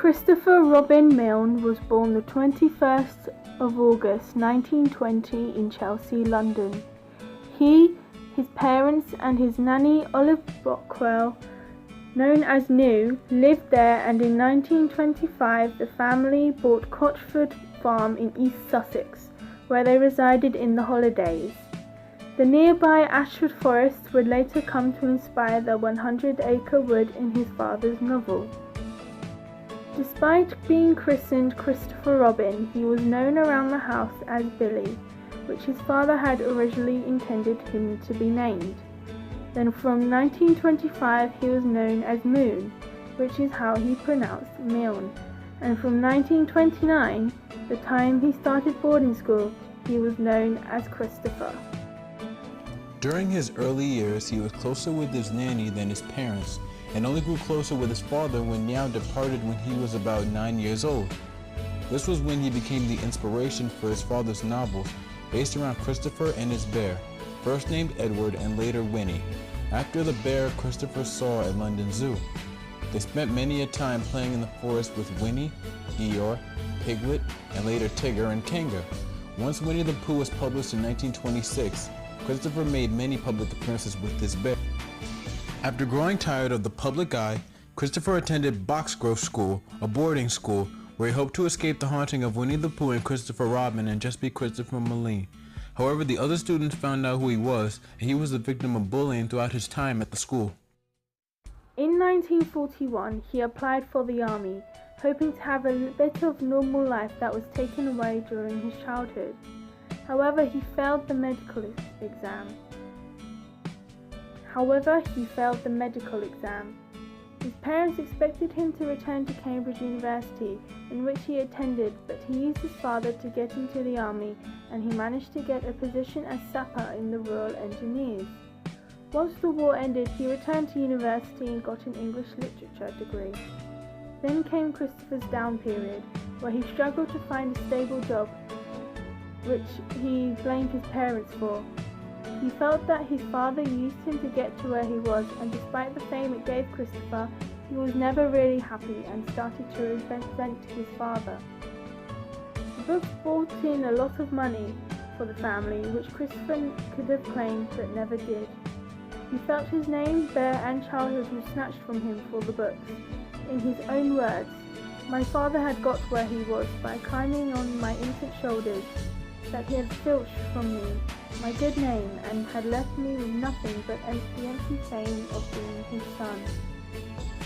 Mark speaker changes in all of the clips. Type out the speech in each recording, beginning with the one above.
Speaker 1: Christopher Robin Milne was born the 21st of August 1920 in Chelsea, London. He, his parents and his nanny Olive Brockwell, known as New, lived there, and in 1925 the family bought Crotchford farm in East Sussex, where they resided in the holidays. The nearby Ashford Forest would later come to inspire the 100-acre wood in his father's novel. Despite being christened Christopher Robin, he was known around the house as Billy, which his father had originally intended him to be named. Then from 1925 he was known as Moon, which is how he pronounced Milne, and from 1929, the time he started boarding school, he was known as Christopher.
Speaker 2: During his early years, he was closer with his nanny than his parents, and only grew closer with his father when Niao departed when he was about 9 years old. This was when he became the inspiration for his father's novels, based around Christopher and his bear, first named Edward and later Winnie, after the bear Christopher saw at London Zoo. They spent many a time playing in the forest with Winnie, Eeyore, Piglet, and later Tigger and Kanga. Once Winnie the Pooh was published in 1926, Christopher made many public appearances with this bear. After growing tired of the public eye, Christopher attended Boxgrove School, a boarding school, where he hoped to escape the haunting of Winnie the Pooh and Christopher Robin and just be Christopher Milne. However, the other students found out who he was, and he was the victim of bullying throughout his time at the school.
Speaker 1: In 1941, he applied for the army, hoping to have a bit of normal life that was taken away during his childhood. However, he failed the medical exam. His parents expected him to return to Cambridge University, in which he attended, but he used his father to get into the army, and he managed to get a position as sapper in the Royal Engineers. Once the war ended, he returned to university and got an English literature degree. Then came Christopher's down period, where he struggled to find a stable job, which he blamed his parents for. He felt that his father used him to get to where he was, and despite the fame it gave Christopher, he was never really happy and started to resent his father. The books brought in a lot of money for the family, which Christopher could have claimed but never did. He felt his name, bear and childhood was snatched from him for the books. In his own words, "My father had got where he was by climbing on my infant shoulders, that he had filched from me my good name and had left me with nothing but the empty fame of being his son."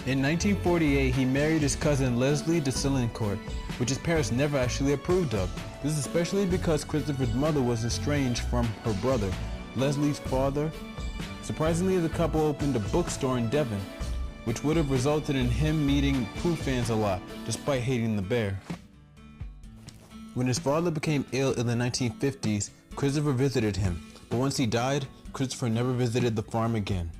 Speaker 2: In 1948, he married his cousin Leslie de Silincourt, which his parents never actually approved of. This is especially because Christopher's mother was estranged from her brother, Leslie's father. Surprisingly, the couple opened a bookstore in Devon, which would have resulted in him meeting Pooh fans a lot, despite hating the bear. When his father became ill in the 1950s, Christopher visited him, but once he died, Christopher never visited the farm again.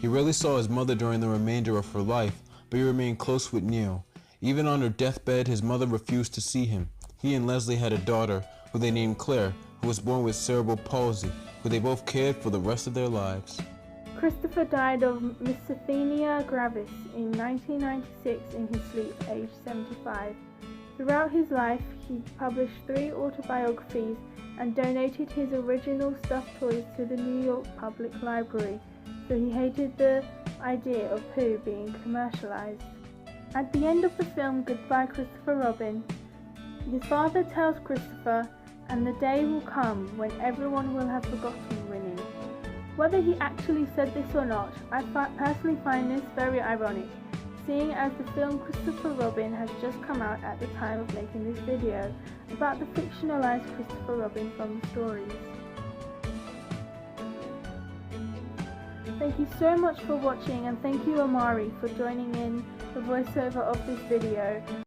Speaker 2: He rarely saw his mother during the remainder of her life, but he remained close with Neil. Even on her deathbed, his mother refused to see him. He and Leslie had a daughter, who they named Claire, who was born with cerebral palsy, who they both cared for the rest of their lives.
Speaker 1: Christopher died of myasthenia gravis in 1996 in his sleep, aged 75. Throughout his life, he published 3 autobiographies and donated his original stuffed toys to the New York Public Library, so he hated the idea of Pooh being commercialized. At the end of the film Goodbye Christopher Robin, his father tells Christopher, "And the day will come when everyone will have forgotten Winnie." Whether he actually said this or not, I personally find this very ironic, seeing as the film Christopher Robin has just come out at the time of making this video about the fictionalized Christopher Robin from the stories. Thank you so much for watching, and thank you Omari for joining in the voiceover of this video.